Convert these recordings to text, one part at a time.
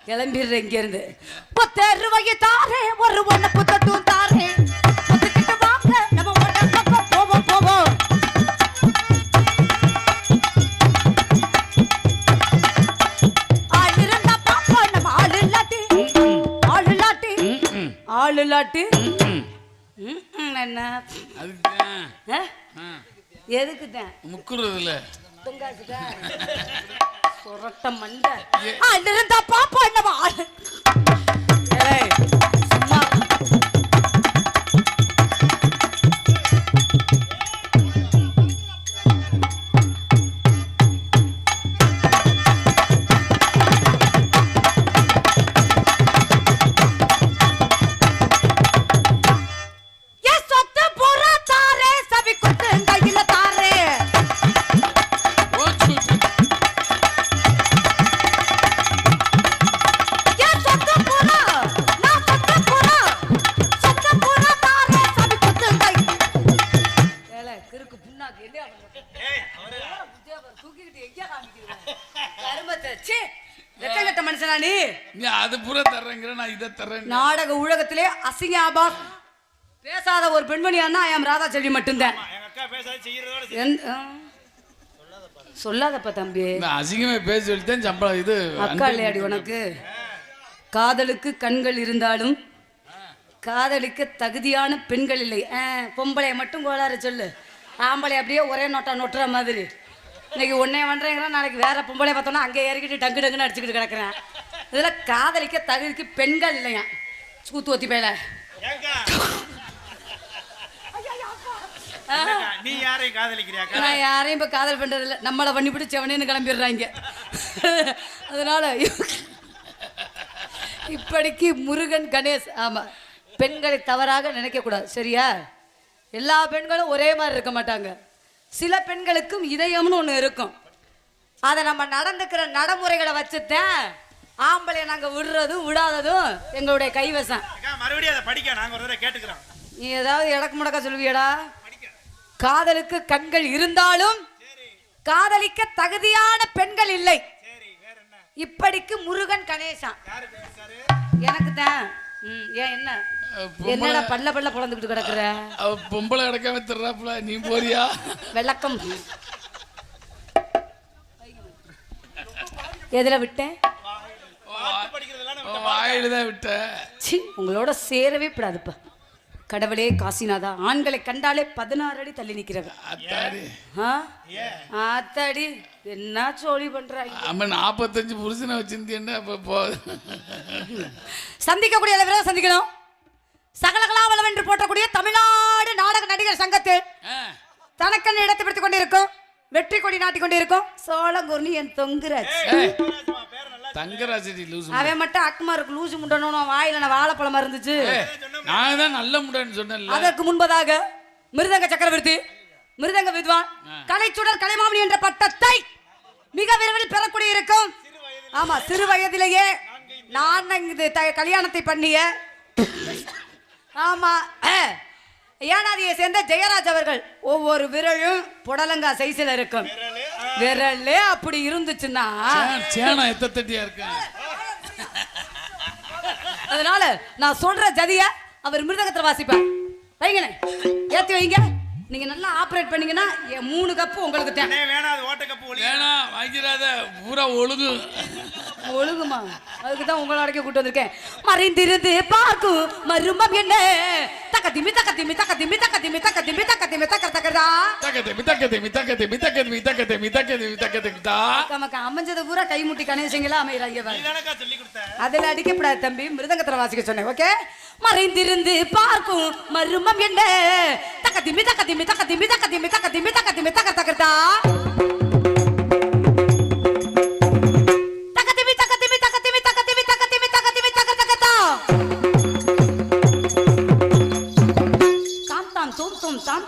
கிளம்பிடுறேன் இங்க இருந்து. 10 ரூபாய்க்கு தாரே ஒரு ஒண்ணு புத்தட்டும் தாரே புத்துக்கிட்டு வாங்க நம்ம ஒண்ணு பக்கம் போவோம் போவோம். ஆள் இருந்தா பாப்பா நம்ம ஆள் இல்லாட்டி ஆள் இல்லாட்டி ஆள் இல்லாட்டி என்ன எதுக்கு தான் முக்குறதுல சொரட்ட மண்டை ஆள் இருந்தா பாப்பா நம்ம ஆள் சும்மா நாடக உலகத்திலே அசிங்க பேசாத ஒரு பெண்மணியானா ஐ அம் ராதா செல்வி மட்டும்தான். சொல்லாதப்பா தம்பி, அசிங்கமே பேச சொல்லிட்டேன். சம்பளம் இது அக்கா இல்லையாடி உனக்கு? காதலுக்கு கண்கள் இருந்தாலும் காதலிக்க தகுதியான பெண்கள் இல்லை. பொம்பளைய மட்டும் கோளாறு சொல்லு, ஆம்பளை அப்படியே ஒரே நோட்டா நொட்டுற மாதிரி. இன்னைக்கு ஒன்னே பண்றேங்கிறேன், நாளைக்கு வேற பொம்பளை பார்த்தோன்னா அங்கே இறக்கிட்டு டங்கு டங்குன்னு அடிச்சுக்கிட்டு கிடக்குறேன். இதில் காதலிக்க தகுதிக்கு பெண்கள் இல்லையா? சூத்து ஒத்தி பேல நீ யாரையும் காதலிக்கிறியா? நான் யாரையும் இப்போ காதல் பண்றது இல்லை, நம்மளை பண்ணிவிட்டு செவனேன்னு கிளம்பிடுறாங்க. அதனால இப்படிக்கு முருகன் கணேஷ் ஆமாம், பெண்களை தவறாக நினைக்கக்கூடாது சரியா? எல்லா பெண்களும் ஒரே மாதிரி இருக்க மாட்டாங்க. சில பெண்களுக்கும் இதயம்னு ஒன்று இருக்கும். அதை நம்ம நடந்துக்கிற நடைமுறைகளை வச்சுட்டேன் ஆம்பளை நாங்கள் விடுறதும் விடாததும் எங்களுடைய கைவசம். மறுபடியும் அதை படிக்க நாங்கள் ஒரு தடவை கேட்டுக்கிறோம். நீ ஏதாவது இடக்கு முடக்க சொல்லுவியடா? காதலுக்கு கண்கள் இருந்தாலும் காதலிக்க தகுதியான பெண்கள் இல்லை. இப்படிக்கு முருகன் கணேசா எனக்கு தான். ஏன் என்ன என்னடா பல்ல பல்ல பொழந்துக்கிட்டு கிடக்குற? பொம்பளை கிடக்காம திர்றாப்புல நீ போறியா? வெள்ளக்கம் எதுல விட்டேன்? வாயில்தான் விட்டேன். உங்களோட சேரவே கூடாதுப்பா. கடவுளே காசிநாதா, ஆண்களை கண்டாலே 16 அடி தள்ளி நிக்கிறவ. ஆத்தாடி என்ன சோழி பண்றாங்க. 45 புருஷனை வச்சிருந்தேன். சந்திக்கக்கூடிய அளவில் சந்திக்கணும். சகலகலாவலம் என்று போற்றக்கூடிய தமிழ்நாடு நாடக நடிகர் சங்கத்தில் தனக்கென்று இடத்தை பிடித்துக் கொண்டிருக்கும், வெற்றி கொடி நாட்டிக் கொண்டிருக்கும் சோழங்குர்னி என் தொங்குராஜ். அவன் மட்டும் அக்குமாருக்கு லூசு முண்டணும் வாயில வாழைப்பழம் இருந்துச்சு. நான் தான் நல்ல முண்டன்னு சொன்னேன். அதற்கு முன்பதாக மிருதங்க சக்கரவர்த்தி, மிருதங்க வித்வான், கலைச்சுடர் கலைமாமணி என்ற பட்டத்தை மிக விரைவில் பெறக்கூடிய இருக்கும். ஆமா, சிறு வயதிலேயே நான் இது கல்யாணத்தை பண்ணிய ஆமா ஏனாதியை சேர்ந்த ஜெயராஜ் அவர்கள் ஒவ்வொரு விரலும் புடலங்கா சைஸ்ல இருக்கும். விரலே அப்படி இருந்துச்சுன்னா அதனால நான் சொல்ற ஜதிய அவர் மிருதகத்துல வாசிப்பார். வைங்கண்ணே ஏத்தி வைங்க. நீங்க நல்லா ஆபரேட் பண்ணீங்கன்னா 3 கப்பு உங்களுக்கு தேவை. பூரா ஒழுகு ஒழுகுமா? அதுக்குதான் உங்களை அடைக்க கூட்டு வந்திருக்கேன். மறைந்திருந்து பார்க்கும் மருமம் என்ன தக்கதிமி தக்கதிமி தக்கதிமி தக்கதிமி தக்கதிமி தக்கதிமி தக்க தக்கதா தக்கதிமி தக்கதிமி தக்கதிமி தக்கதிமி தக்கதிமி தக்கதிமி தக்கதிமிதா. நமக்கு அமைஞ்சது பூரா கைமுட்டி கணேசங்களா அமையறாங்க. அதுல அடிக்கப்படாது தம்பி, மிருதங்கத்துல வாசிக்க சொன்னேன். ஓகே, மறைந்திருந்து பார்க்கும் மருமம் என்ன தக்கதிமி தக்கதிமி தக்கதிமி தக்கதிமி தக்கதிமி தக்கதிமி தக்க தக்கதா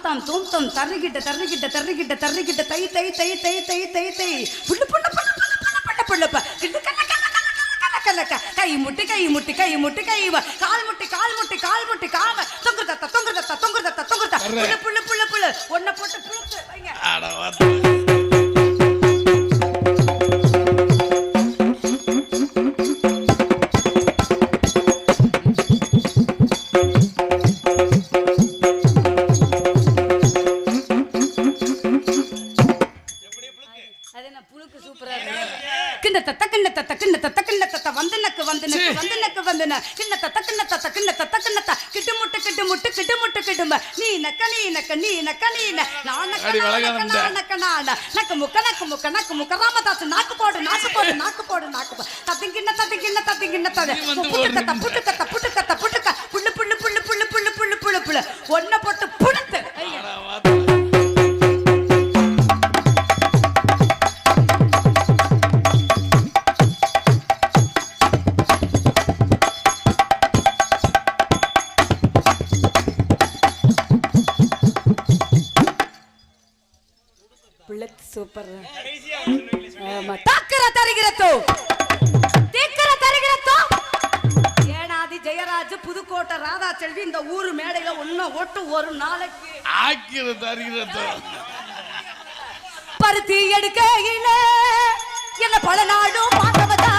தாம் தூம் தூம் தர்றிக்கிட்ட தர்றிக்கிட்ட தர்றிக்கிட்ட தர்றிக்கிட்ட தை தை தை தை தை தை தை புள்ள புள்ள புள்ள புள்ள புள்ள புள்ள கிட்ட கலக்க கை முட்டி கை முட்டி கை முட்டி கை கால் முட்டி கால் முட்டி கால் முட்டி கால் தொங்கு தத்த தொங்கு தத்த தொங்கு தத்த தொங்கு தத்த புள்ள புள்ள புள்ள புள்ள ஒன்ன போட்டு புளுத்து வைங்க. கிண்ண தத்த வந்து நக்கு கிண்ண தத்த கிட்டு முட்டு கிட்டும்ப நீ நக்க நான் நக்கு முக்க ராமதாஸ் நாக்கு போடு தத்திங்கிண்ண புட்டுக்கத்த புள்ளு ஒன்ன போட்டு புடுத்து சூப்பர். ஏனாதி ஜெயராஜ் புதுக்கோட்டை ராதா செல்வி இந்த ஊரு மேடையில ஒன்ன ஓட்டு ஒரு நாளைக்கு பருத்தி எடுக்கையில என்ன பல நாடும் பார்த்தவதா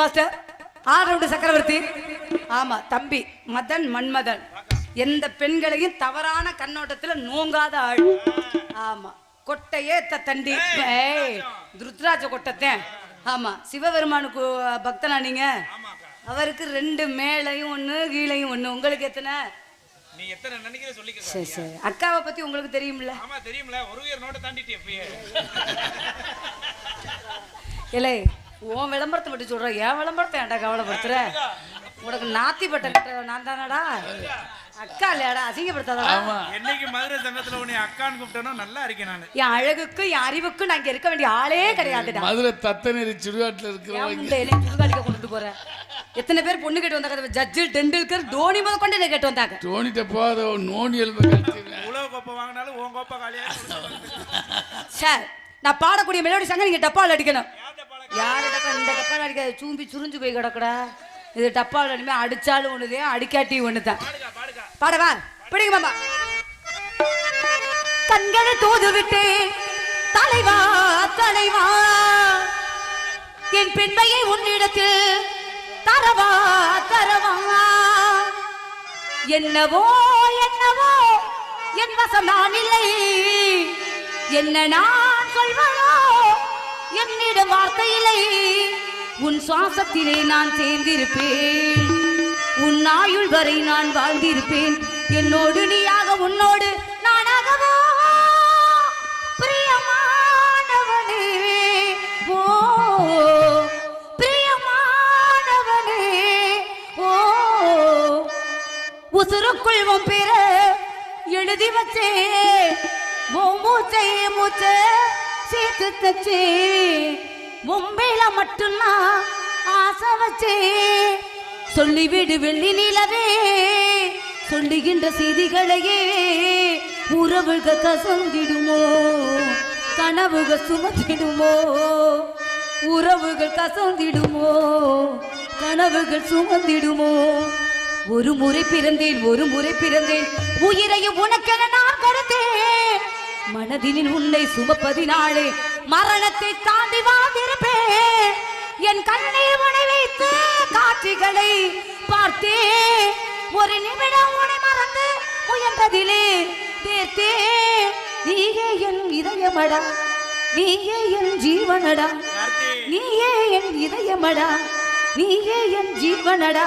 மாஸ்டர் ஆரவுண்டு சக்கரவர்த்தி. ஆமா தம்பி மதன் மன்மதன் எந்த பெண்களையும் தவறான கண்ணோட்டத்துல நோங்காத ஆள். ஆமா கொட்டையே தண்டி துருத்ராஜ கொட்டத்தேன். ஆமா சிவபெருமானுக்கு பக்தனா நீங்க? அவருக்கு 2 மேலையும் 1 கீழையும் 1. உங்களுக்கு எத்தனை? நீ எத்தனை நினைக்கிற சொல்லிக்க. சரி சரி. அக்காவை பத்தி உங்களுக்கு தெரியும்ல? ஆமா தெரியும்ல. ஒரு உயர் நோட்ட தாண்டிட்டே எப்பயே. இல்லை உன் விளம்பரத்தை மட்டும் சொல்ற, என் விளம்பரத்தை ஏன்டா கவலைப்படுத்துற? உனக்கு நாத்தி பட்ட நான் தானடா அக்கா இல்லையாடா? அசிங்கப்படுத்தாதா? என்னைக்கு மதுரை சங்கத்துல உன்னை அக்கான்னு கூப்பிட்டனோ நல்லா இருக்கேன் நான். என் அழகுக்கு என் அறிவுக்கு நான் இங்க இருக்க வேண்டிய ஆளே கிடையாதுடா. மதுரை தத்தநேரி சுடுகாட்டுல இருக்கிறவங்க சுடுகாட்டுக்கு கொண்டு போற எத்தனை பேர் பொண்ணு கேட்டு வந்தாங்க? ஜட்ஜு டெண்டுல்கர் தோனி முத கொண்டு என்ன கேட்டு வந்தாங்க. தோனிட்ட போத நோனி எல்ப உலக கோப்பை வாங்கினாலும் உன் கோப்பை காலியா. சார் நான் பாடக்கூடிய மெலோடி சங்க நீங்க டப்பால் அடிக்கணும். யாரு டப்பா? இந்த டப்பால் அடிக்காது, சூம்பி சுருஞ்சு போய் கிடக்குடா. இது டப்பால் அடிமே அடிச்சாலும் ஒண்ணுதே அடிக்காட்டி ஒண்ணுதான். பாடவா பிடிங்க மாமா. கண்களை தூது விட்டு தலைவா தலைவா என் பெண்மையை உன்னிடத்தில் தரவா தரவா. என்னவோ என்னவோ என் வசம் நான் இல்லை, என்ன நான் சொல்வனோ என்னிடம் வார்த்தை இல்லை. உன் சுவாசத்திலே நான் சேர்ந்திருப்பேன், உன் ஆயுள் வரை நான் வாழ்ந்திருப்பேன். என்னோடு நீயாக உன்னோடு நானாகவோ பிரியமானவனே. ஓ பிரியமானவனே, ஓ உசுருக்குள் உன் பேர எழுதி வச்சே, ஓ மூச்சை மூச்சை சேர்த்து தச்சே, மும்பையில மட்டும்தான் ஆசை வச்சே. சொல்லிவிடு வெள்ளி நிலவே சொல்லுகின்ற செய்திகளையே, உறவுகள் கசந்திடுமோ கனவுகள் சுமந்திடுமோ, உறவுகள் கசந்திடுமோ கனவுகள் சுமந்திடுமோ. ஒரு முறை பிறந்தேன் ஒரு முறை பிறந்தேன், உயிரையும் உனக்கென நான் கொடுத்தேன். மனதினில் உன்னை சுமப்பதினாலே மரணத்தை தாண்டி வாழ்ந்திருப்பேன். என் கண்ணீர் உனை வைத்து காட்சிகளை பார்த்தே, ஒரு நிமிடம் உனை மறந்து முயன்றதிலே தேர்த்தே. நீயே என் இதயமடா, நீயே என் ஜீவனடா, நீயே என் இதயமடா, நீயே என் ஜீவனடா.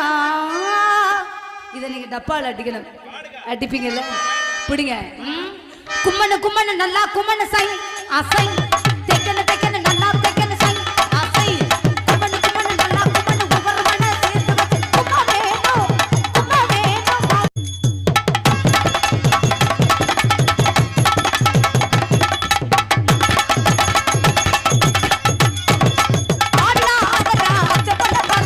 இதை நீங்க டப்பால் அடிக்கணும். அடிப்பீங்கல்ல? பிடிங்க. கும்மன கும்மன நல்லா கும்மன சை அசை, தெக்கன தெக்கன நல்லா தெக்கன சை அசை, கும்மன கும்மன நல்லா கும்மன ஒவ்வொருவன சேர்த்து வச்சு கும்ம வேணும் கும்ம வேணும். ஆடா ஆடா அச்சப்பட பர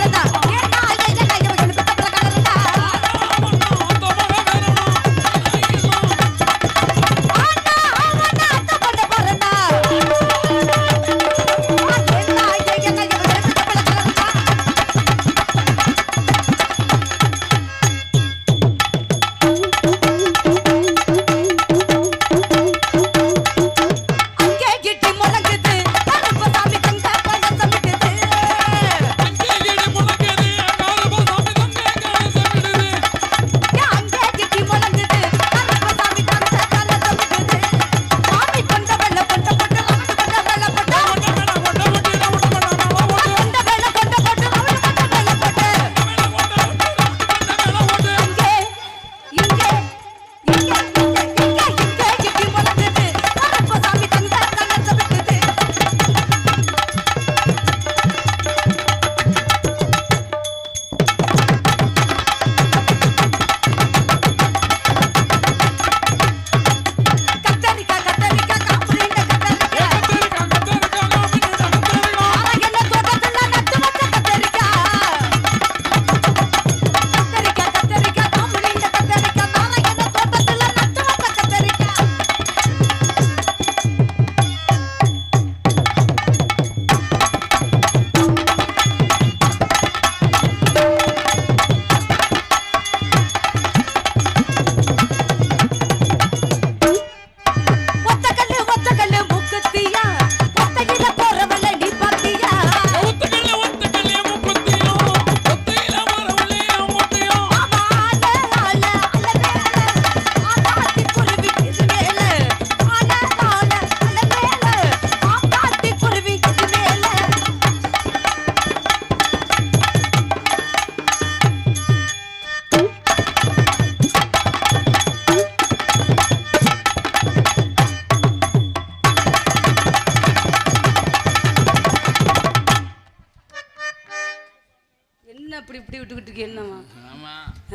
என்ன இப்படி இப்படி விட்டுக்கிட்டு இருக்கீங்க என்னவா ஆமா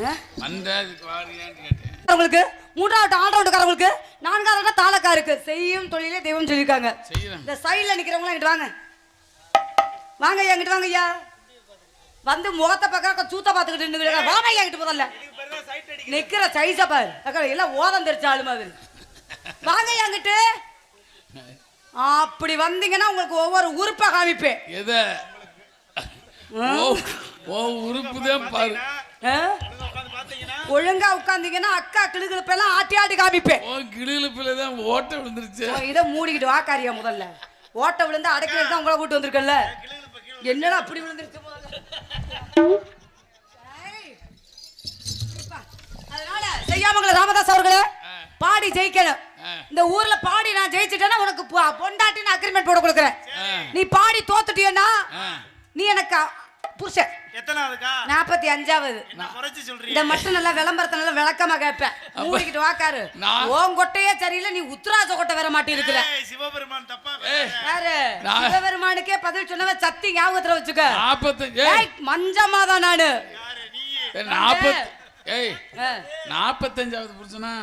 ஆ? வந்தா இதுக்கு வாரியான்னு கேட்டேன். உங்களுக்கு மூன்றாவது ஆல்ரவுண்டுக்காரங்களுக்கு நான்காவது தாளக்காருக்கு செய்யும் தொழிலே தெய்வம் சொல்லியிருக்காங்க. செய்யறேன். இந்த சைடுல நிக்கிறவங்களாம் இங்கிட்டு வாங்க. வாங்க ஐயா, இங்கிட்டு வாங்க ஐயா. வந்து முகத்தை பார்க்க சூத்த பார்த்துக்கிட்டு நின்னுக்கிட்டு வாங்க ஐயா இங்கிட்டு முதல்ல. நிக்கிற சைஸ பாரு. அக்கா எல்லாம் ஓதம் தெரிச்சாலும் மாதிரி. வாங்க ஐயா இங்கிட்டு. அப்படி வந்தீங்கன்னா உங்களுக்கு ஒவ்வொரு உறுப்பை காமிப்பேன். எதை ஓ உறுப்பு தான் பாரு. ஆ? ஒழுங்கா உட்கார்ந்தீங்கன்னா அக்கா கிளுகிழப்பெல்லாம் ஆட்டி ஆட்டி காமிப்பேன். ஓ கிளியில தான் ஓட்ட விழுந்துருச்சு. இதை மூடிக்கிட்டு வாக்காரியா முதல்ல. ஓட்ட விழுந்து அடைக்கிறது தான் உங்களை கூட்டு வந்திருக்கல. என்னடா அப்படி விழுந்துருச்சு முதல்ல. அதனால செய்யாமங்கள ராமதாஸ் அவர்களே பாடி ஜெயிக்கணும். இந்த ஊர்ல பாடி நான் ஜெயிச்சிட்டேன்னா உனக்கு பொண்டாட்டின்னு அக்ரிமெண்ட் போட கொடுக்குறேன். நீ பாடி தோத்துட்டியன்னா நீ எனக்கு புருஷன். எத்தனாவதுக்கா? 45வது. இத மட்டும் நல்லா விளம்பரத்தை நல்லா விளக்கமா கேட்பேன். மூடிக்கிட்டு வாக்காரு. உன் கொட்டையே சரியில்லை, நீ உத்தராஜ கொட்டை வர மாட்டி இருக்கிற. சிவபெருமான் தப்பா யாரு? சிவபெருமானுக்கே பதில் சொன்னவ சத்தி ஞாபகத்துல வச்சுக்க. 45 மஞ்சமாதான் நானு. 45வது புருஷனா?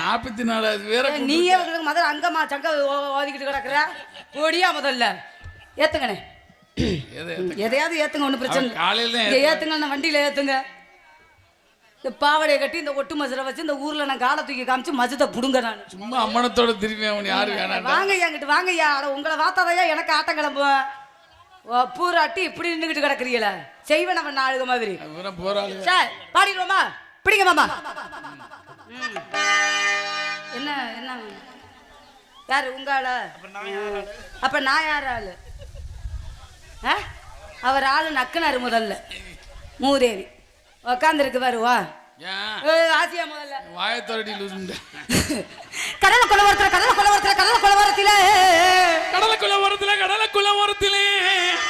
44வது வேற. நீயே முதல்ல அங்கம்மா சங்க ஓதிக்கிட்டு கிடக்குற. ஓடியா முதல்ல ஏத்துங்கண்ணே. எதையாவது ஏத்துங்க, ஒண்ணு பிரச்சனை இல்லை. ஏத்துங்க, வண்டியில ஏத்துங்க. இந்த பாவடையை கட்டி இந்த ஒட்டு மசுரை வச்சு இந்த ஊர்ல நான் காலை தூக்கி காமிச்சு மஜத்தை புடுங்க. நான் சும்மா அம்மனத்தோட திரும்பி அவன் யாரு வேணாம். வாங்கய்யா இங்கிட்டு வாங்கய்யா. உங்களை வாத்தாதையா எனக்கு ஆட்டம் கிளம்புவேன். பூராட்டி இப்படி நின்றுகிட்டு கிடக்குறீங்கள செய்வேன் அவன் நாளுக மாதிரி. சார் பாடிடுவோமா? பிடிங்க மாமா. என்ன என்ன யாரு உங்க ஆளா? அப்ப நான் யார் ஆளு? அவர் ஆளு நக்குனாரு முதல்ல. மூதேவி உக்காந்து இருக்கு பாருவா. ஆசியா முதல்ல வாயத்தோரடி கடலை குலவரத்துல கடலை குலவரத்துல கடலை குலவரத்துல கடலை குலவரத்துல கடலை குலவரத்துல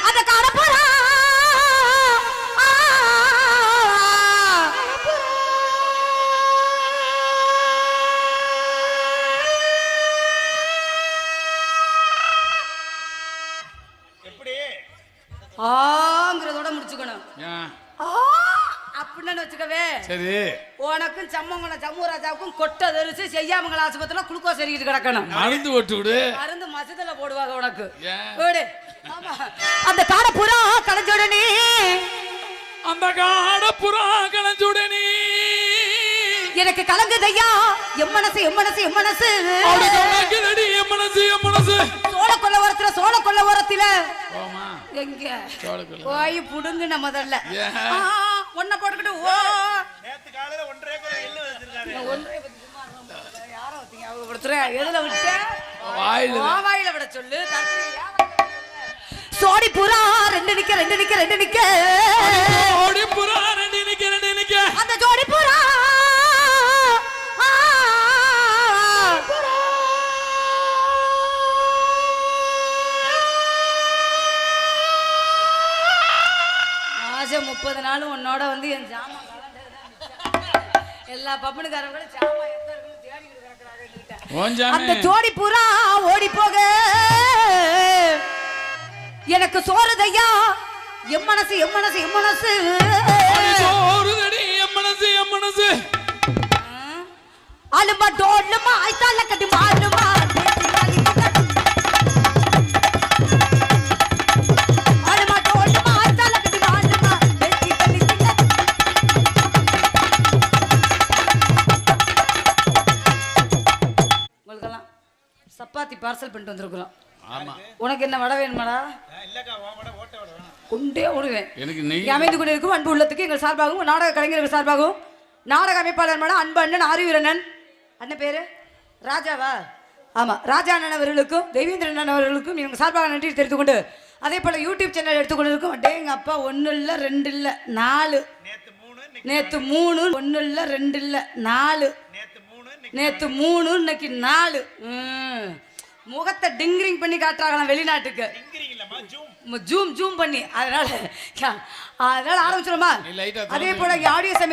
அத காணப்போறா. ஆங்கிறதோட முடிச்சுக்கணும். அப்படின்னு வச்சுக்கவே. சரி. உனக்கும் சம்மராஜாவுக்கும் கொட்டை தெரிச்சு செய்யாமங்கள ஆஸ்பத்திரியில குளுக்கோஸ் எறிக்கிட்டு கிடக்கணும். மருந்து ஓட்டு விடு. மருந்து மசத்துல போடுவாங்க உனக்கு. அந்த காடை புறா கலைஞ்சுடனே. அந்த காடை புறா கலைஞ்சுடனே எனக்கு கலங்குதையா எம் மனசு எம் மனசு எம் மனசு எம் மனசு எம் மனசு. சோழ கொல்ல ஓரத்துல எங்க போய் புடுங்குன முதல்ல ஒன்ன போட்டுக்கிட்டு. ஓ நேத்து காலையில 1.5 ஏக்கர் எள்ளு வச்சிருக்காரு. யாரோ ஒருத்தங்க அவப்படுத்துற. எதுல விட்ட? வாயில விட சொல்லு. சோடி புறா ரெண்டு நிக்க ரெண்டு நிக்க ரெண்டு நிக்க. சோடி புறா ரெண்டு நிக்க ரெண்டு நிக்க. அந்த ஜோடி புறா ஆசை 30 நாளும் உன்னோட வந்து என் ஜாமான் எல்லா பப்பனுக்காரங்க கூட ஜாமான் எந்த இருக்குன்னு தேடிக்கிட்டு கிடக்குறாங்க. அந்த ஜோடி புறா ஓடி போக எனக்கு சோறுதையா எம் மனசு எம் மனசு எம் மனசு. சோறுதடி எம் மனசு எம் மனசு. அலுமா டோலுமா ஐத்தால கட்டி மாலுமா. அலுமா டோலுமா ஐத்தால கட்டி மாலுமா. உங்களுக்கெல்லாம் சப்பாத்தி பார்சல் பண்ணிட்டு வந்திருக்கிறோம். உனக்கு என்ன வடை வேணுமாடா? கொண்டே ஓடுவேன். அமைந்து கொண்டிருக்கும் அன்பு உள்ளத்துக்கு எங்கள் சார்பாகவும் நாடக கலைஞர்கள் சார்பாகவும் நாடக அமைப்பாளர் அன்பு அண்ணன் ஆரிவீரண்ணன் அண்ணன் பேரு ராஜாவா? ஆமா, ராஜா அண்ணன் அவர்களுக்கும் தெய்வீந்திரன் அண்ணன் அவர்களுக்கும் இவங்க சார்பாக நன்றி தெரிவித்துக் கொண்டு அதே போல யூடியூப் சேனல் எடுத்துக்கொண்டிருக்கும் டேங்க அப்பா 1 இல்ல 2 இல்ல 4 நேத்து 3 1 இல்ல 2 இல்ல 4 நேத்து 3 இன்னைக்கு 4 முகத்தை டிங்கிரிங் பண்ணி காட்டுறாங்களாம் வெளிநாட்டுக்கு. ஜூம் பண்ணி. அதனால ஆரம்பிச்சிருமா? அதே போல ஆடியோ சமைத்து